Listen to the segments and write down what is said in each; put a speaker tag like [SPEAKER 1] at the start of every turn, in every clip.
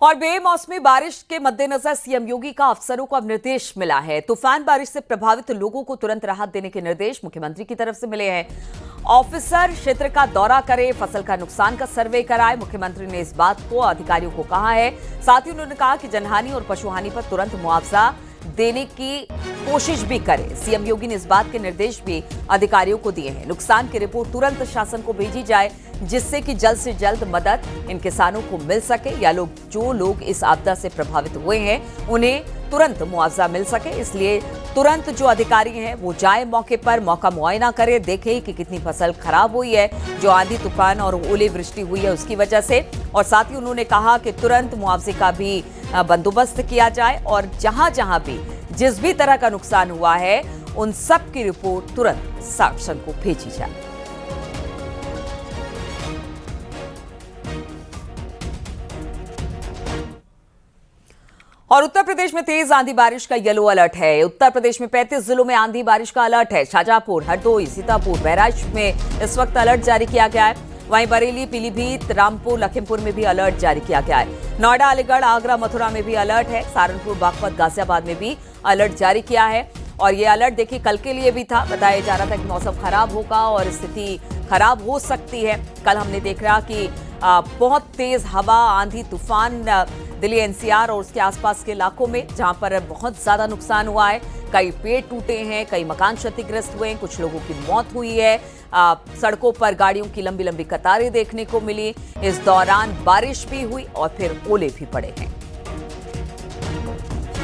[SPEAKER 1] और बेमौसमी बारिश के मद्देनजर सीएम योगी का अफसरों को अब निर्देश मिला है। तूफान बारिश से प्रभावित लोगों को तुरंत राहत देने के निर्देश मुख्यमंत्री की तरफ से मिले हैं। ऑफिसर क्षेत्र का दौरा करे, फसल का नुकसान का सर्वे कराए। मुख्यमंत्री ने इस बात को अधिकारियों को कहा है। साथ ही उन्होंने कहा कि जनहानि और पशुहानि पर तुरंत मुआवजा देने की कोशिश भी करे। सीएम योगी ने इस बात के निर्देश भी अधिकारियों को दिए हैं। नुकसान की रिपोर्ट तुरंत शासन को भेजी जाए, जिससे कि जल्द से जल्द मदद इन किसानों को मिल सके या जो लोग इस आपदा से प्रभावित हुए हैं उन्हें तुरंत मुआवजा मिल सके। इसलिए तुरंत जो अधिकारी हैं वो जाए मौके पर, मौका मुआयना करे, देखें कि कितनी फसल खराब हुई है जो आंधी तूफान और ओले वृष्टि हुई है उसकी वजह से। और साथ ही उन्होंने कहा कि तुरंत मुआवजे का भी बंदोबस्त किया जाए और जहां जहां भी जिस भी तरह का नुकसान हुआ है उन सब की रिपोर्ट तुरंत शासन को भेजी जाए। और उत्तर प्रदेश में तेज आंधी बारिश का येलो अलर्ट है। उत्तर प्रदेश में 35 जिलों में आंधी बारिश का अलर्ट है। शाजापुर, हरदोई, सीतापुर, बहराइच में इस वक्त अलर्ट जारी किया गया है। वहीं बरेली, पीलीभीत, रामपुर, लखीमपुर में भी अलर्ट जारी किया गया है। नोएडा, अलीगढ़, आगरा, मथुरा में भी अलर्ट है। सहारनपुर, बागपत, गाजियाबाद में भी अलर्ट जारी किया है। और ये अलर्ट देखिए कल के लिए भी था। बताया जा रहा था कि मौसम खराब होगा और स्थिति खराब हो सकती है। कल हमने देख रहा कि बहुत तेज हवा, आंधी, तूफान दिल्ली एनसीआर और उसके आसपास के इलाकों में जहां पर बहुत ज्यादा नुकसान हुआ है। कई पेड़ टूटे हैं, कई मकान क्षतिग्रस्त हुए हैं, कुछ लोगों की मौत हुई है। सड़कों पर गाड़ियों की लंबी लंबी कतारें देखने को मिली। इस दौरान बारिश भी हुई और फिर ओले भी पड़े हैं।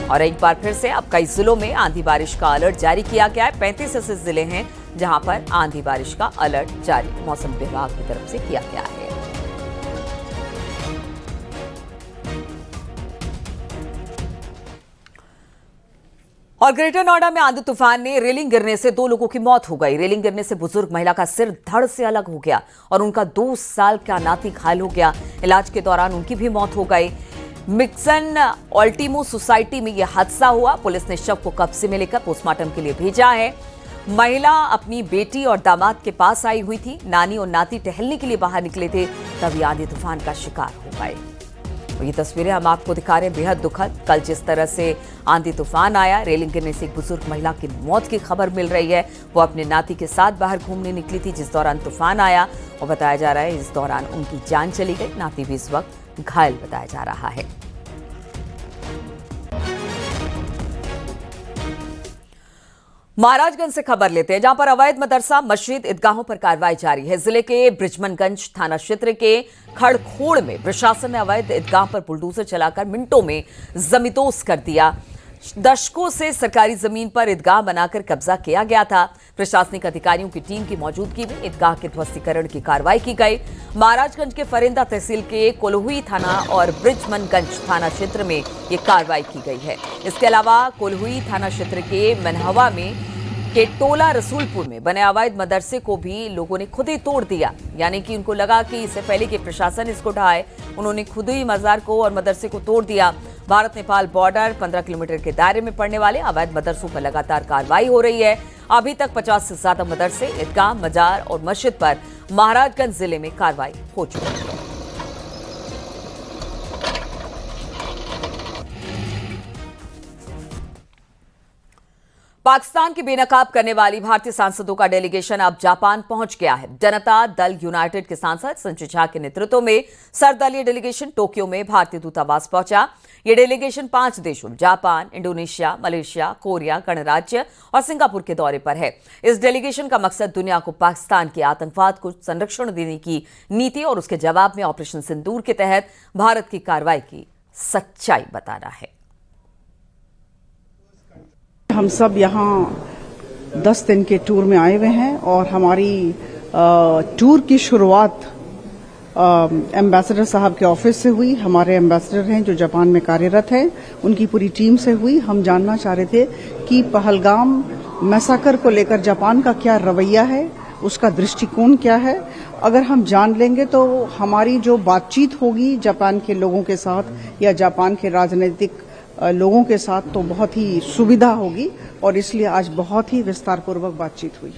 [SPEAKER 1] और एक बार फिर से अब कई जिलों में आंधी बारिश का अलर्ट जारी किया गया है। 35 ऐसे जिले हैं जहां पर आंधी बारिश का अलर्ट जारी मौसम विभाग की तरफ से किया गया है। और ग्रेटर नोएडा में आंधी तूफान ने रेलिंग गिरने से 2 लोगों की मौत हो गई। रेलिंग गिरने से बुजुर्ग महिला का सिर धड़ से अलग हो गया और उनका 2 साल का नाती घायल हो गया। इलाज के दौरान उनकी भी मौत हो गई। मिक्सन ऑल्टीमो सोसाइटी में यह हादसा हुआ। पुलिस ने शव को कब्जे में लेकर पोस्टमार्टम के लिए भेजा है। महिला अपनी बेटी और दामाद के पास आई हुई थी। नानी और नाती टहलने के लिए बाहर निकले थे, तभी आंधी तूफान का शिकार हो गए। ये तस्वीरें हम आपको दिखा रहे हैं, बेहद दुखद। कल जिस तरह से आंधी तूफान आया, रेलिंग गिरने से एक बुजुर्ग महिला की मौत की खबर मिल रही है। वो अपने नाती के साथ बाहर घूमने निकली थी जिस दौरान तूफान आया और बताया जा रहा है इस दौरान उनकी जान चली गई। नाती भी इस वक्त घायल बताया जा रहा है। महाराजगंज से खबर लेते हैं, जहां पर अवैध मदरसा, मस्जिद, ईदगाहों पर कार्रवाई जारी है। जिले के बृजमनगंज थाना क्षेत्र के खड़खोड़ में प्रशासन ने अवैध ईदगाह पर बुलडोजर चलाकर मिनटों में जमींदोज कर दिया। दशकों से सरकारी जमीन पर ईदगाह बनाकर कब्जा किया गया था। प्रशासनिक अधिकारियों की टीम की मौजूदगी में ईदगाह के ध्वस्तीकरण की कार्रवाई की गई। महाराजगंज के फरिंदा तहसील के कोल्हुई थाना और बृजमनगंज थाना क्षेत्र में ये कार्रवाई की गई है। इसके अलावा कोल्हुई थाना क्षेत्र के मनहवा में के टोला रसूलपुर में बने अवैध मदरसे को भी लोगों ने खुद ही तोड़ दिया। यानी कि उनको लगा कि इससे पहले कि प्रशासन इसको ढाए, उन्होंने खुद ही मजार को और मदरसे को तोड़ दिया। भारत नेपाल बॉर्डर 15 किलोमीटर के दायरे में पड़ने वाले अवैध मदरसों पर लगातार कार्रवाई हो रही है। अभी तक 50 से ज्यादा मदरसे, ईदगाह, मजार और मस्जिद पर महाराजगंज जिले में कार्रवाई हो चुकी है। पाकिस्तान की बेनकाब करने वाली भारतीय सांसदों का डेलीगेशन अब जापान पहुंच गया है। जनता दल यूनाइटेड के सांसद संजय झा के नेतृत्व में सर्वदलीय डेलीगेशन टोक्यो में भारतीय दूतावास पहुंचा। यह डेलीगेशन 5 देशों जापान, इंडोनेशिया, मलेशिया, कोरिया, गणराज्य और सिंगापुर के दौरे पर है। इस डेलीगेशन का मकसद दुनिया को पाकिस्तान के आतंकवाद को संरक्षण देने की नीति और उसके जवाब में ऑपरेशन सिंदूर के तहत भारत की कार्रवाई की सच्चाई बताना है।
[SPEAKER 2] हम सब यहाँ 10 दिन के टूर में आए हुए हैं और हमारी टूर की शुरुआत एम्बेसडर साहब के ऑफिस से हुई। हमारे एम्बेसडर हैं जो जापान में कार्यरत हैं, उनकी पूरी टीम से हुई। हम जानना चाह रहे थे कि पहलगाम मैसाकर को लेकर जापान का क्या रवैया है, उसका दृष्टिकोण क्या है। अगर हम जान लेंगे तो हमारी जो बातचीत होगी जापान के लोगों के साथ या जापान के राजनीतिक लोगों के साथ तो बहुत ही सुविधा होगी और इसलिए आज बहुत ही विस्तारपूर्वक बातचीत हुई।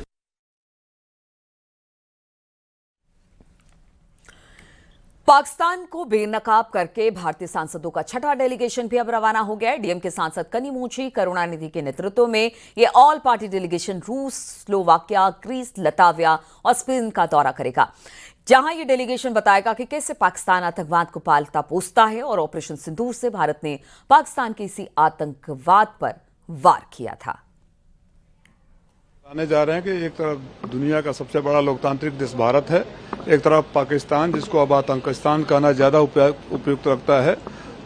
[SPEAKER 1] पाकिस्तान को बेनकाब करके भारतीय सांसदों का छठा डेलीगेशन भी अब रवाना हो गया है। डीएम के सांसद कनिमोझी करुणानिधि के नेतृत्व में ये ऑल पार्टी डेलीगेशन रूस, स्लोवाकिया, ग्रीस, लताविया और स्पेन का दौरा करेगा, जहां ये डेलीगेशन बताएगा कि कैसे पाकिस्तान आतंकवाद को पालता पोसता है और ऑपरेशन सिंदूर से भारत ने पाकिस्तान के इसी आतंकवाद पर वार किया था।
[SPEAKER 3] आने जा रहे हैं कि एक तरफ दुनिया का सबसे बड़ा लोकतांत्रिक देश भारत है, एक तरफ पाकिस्तान, जिसको अब आतंकिस्तान कहना ज्यादा उपयुक्त लगता है,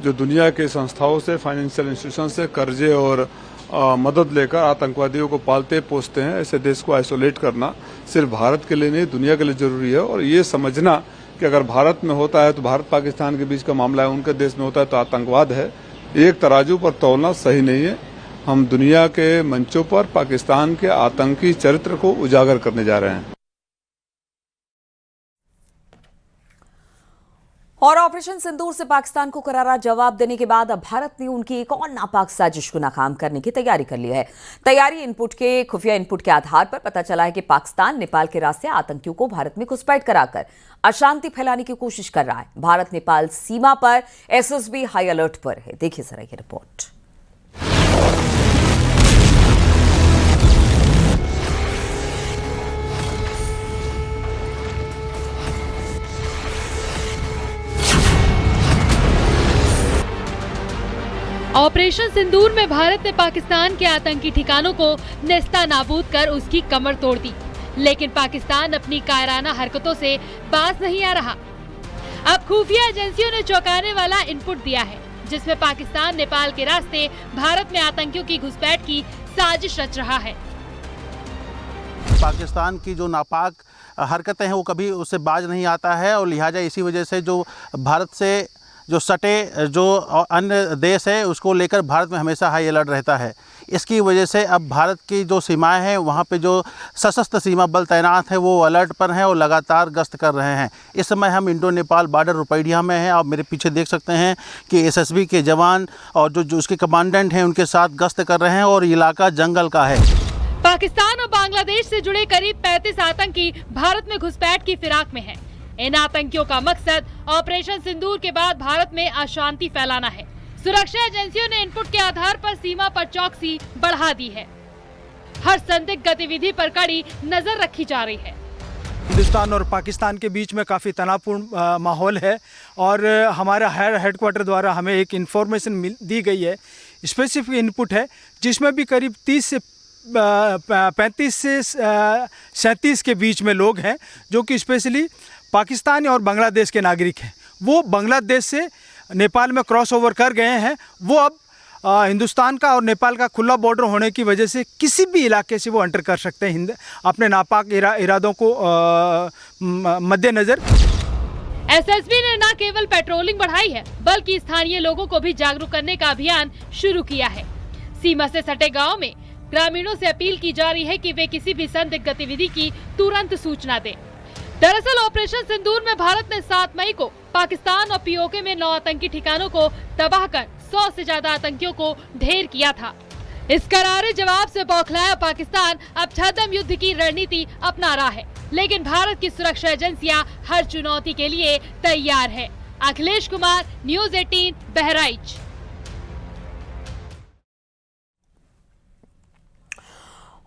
[SPEAKER 3] जो दुनिया के संस्थाओं से, फाइनेंशियल इंस्टीट्यूशन से कर्जे और मदद लेकर आतंकवादियों को पालते पोसते हैं। ऐसे देश को आइसोलेट करना सिर्फ भारत के लिए नहीं, दुनिया के लिए जरूरी है। और ये समझना कि अगर भारत में होता है तो भारत पाकिस्तान के बीच का मामला है, उनके देश में होता है तो आतंकवाद है, एक तराजू पर तौलना सही नहीं है। हम दुनिया के मंचों पर पाकिस्तान के आतंकी चरित्र को उजागर करने जा रहे हैं।
[SPEAKER 1] और ऑपरेशन सिंदूर से पाकिस्तान को करारा जवाब देने के बाद अब भारत ने उनकी एक और नापाक साजिश को नाकाम करने की तैयारी कर ली है। खुफिया इनपुट के आधार पर पता चला है कि पाकिस्तान नेपाल के रास्ते आतंकियों को भारत में घुसपैठ कराकर अशांति फैलाने की कोशिश कर रहा है। भारत नेपाल सीमा पर एसएसबी हाई अलर्ट पर है। देखिए जरा ये रिपोर्ट।
[SPEAKER 4] ऑपरेशन सिंदूर में भारत ने पाकिस्तान के आतंकी ठिकानों को नेस्तानाबूद कर उसकी कमर तोड़ दी, लेकिन पाकिस्तान अपनी कायराना हरकतों से बाज नहीं आ रहा। अब खुफिया एजेंसियों ने चौंकाने वाला इनपुट दिया है, जिसमें पाकिस्तान नेपाल के रास्ते भारत में आतंकियों की घुसपैठ की साजिश रच रहा है।
[SPEAKER 5] पाकिस्तान की जो नापाक हरकतें हैं वो कभी उससे बाज नहीं आता है और लिहाजा इसी वजह से जो भारत से जो सटे जो अन्य देश है उसको लेकर भारत में हमेशा हाई अलर्ट रहता है। इसकी वजह से अब भारत की जो सीमाएं हैं वहाँ पे जो सशस्त्र सीमा बल तैनात है वो अलर्ट पर हैं और लगातार गश्त कर रहे हैं। इस समय हम इंडो नेपाल बॉर्डर रुपैडिया में हैं। आप मेरे पीछे देख सकते हैं कि एसएसबी के जवान और जो उसके कमांडेंट हैं उनके साथ गश्त कर रहे हैं और इलाका जंगल का है।
[SPEAKER 4] पाकिस्तान और बांग्लादेश से जुड़े करीब 35 आतंकी भारत में घुसपैठ की फिराक में हैं। इन आतंकियों का मकसद ऑपरेशन सिंदूर के बाद भारत में अशांति फैलाना है। सुरक्षा एजेंसियों ने इनपुट के आधार पर सीमा पर चौकसी बढ़ा दी है। हर संदिग्ध गतिविधि पर कड़ी नजर रखी जा रही है।
[SPEAKER 6] हिंदुस्तान और पाकिस्तान के बीच में काफ़ी तनावपूर्ण माहौल है और हमारा हेडक्वार्टर द्वारा हमें एक इन्फॉर्मेशन दी गई है, स्पेसिफिक इनपुट है, जिसमें भी करीब 30 से 35 से 37 के बीच में लोग हैं जो कि स्पेशली पाकिस्तान और बांग्लादेश के नागरिक हैं। वो बांग्लादेश से नेपाल में क्रॉस ओवर कर गए हैं। वो अब हिंदुस्तान का और नेपाल का खुला बॉर्डर होने की वजह से किसी भी इलाके से वो एंटर कर सकते हैं अपने नापाक इरादों को मद्देनजर।
[SPEAKER 4] एसएसबी ने न केवल पेट्रोलिंग बढ़ाई है बल्कि स्थानीय लोगों को भी जागरूक करने का अभियान शुरू किया है। सीमा से सटे गाँव में ग्रामीणों से अपील की जा रही है कि वे किसी भी संदिग्ध गतिविधि की तुरंत सूचना दें। दरअसल ऑपरेशन सिंदूर में भारत ने 7 मई को पाकिस्तान और पीओके में 9 आतंकी ठिकानों को तबाह कर 100 से ज्यादा आतंकियों को ढेर किया था। इस करारे जवाब से बौखलाया पाकिस्तान अब छद्म युद्ध की रणनीति अपना रहा है, लेकिन भारत की सुरक्षा एजेंसियां हर चुनौती के लिए तैयार है। अखिलेश कुमार, न्यूज़ 18, बहराइच।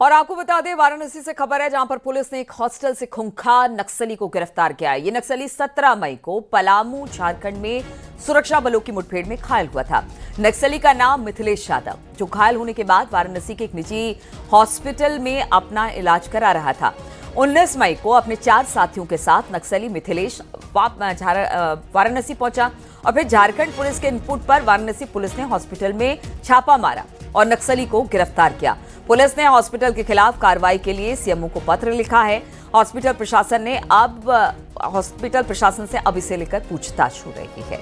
[SPEAKER 1] और आपको बता दें, वाराणसी से खबर है जहां पर पुलिस ने एक हॉस्टल से खूंखार नक्सली को गिरफ्तार किया है। ये नक्सली 17 मई को पलामू, झारखंड में सुरक्षा बलों की मुठभेड़ में घायल हुआ था। नक्सली का नाम मिथिलेश यादव, जो घायल होने के बाद वाराणसी के एक निजी हॉस्पिटल में अपना इलाज करा रहा था। 19 मई को अपने 4 साथियों के साथ नक्सली मिथिलेश वाराणसी पहुंचा और फिर झारखंड पुलिस के इनपुट पर वाराणसी पुलिस ने हॉस्पिटल में छापा मारा और नक्सली को गिरफ्तार किया। पुलिस ने हॉस्पिटल के खिलाफ कार्रवाई के लिए सीएमओ को पत्र लिखा है। हॉस्पिटल प्रशासन से अब इसे लेकर पूछताछ हो रही है।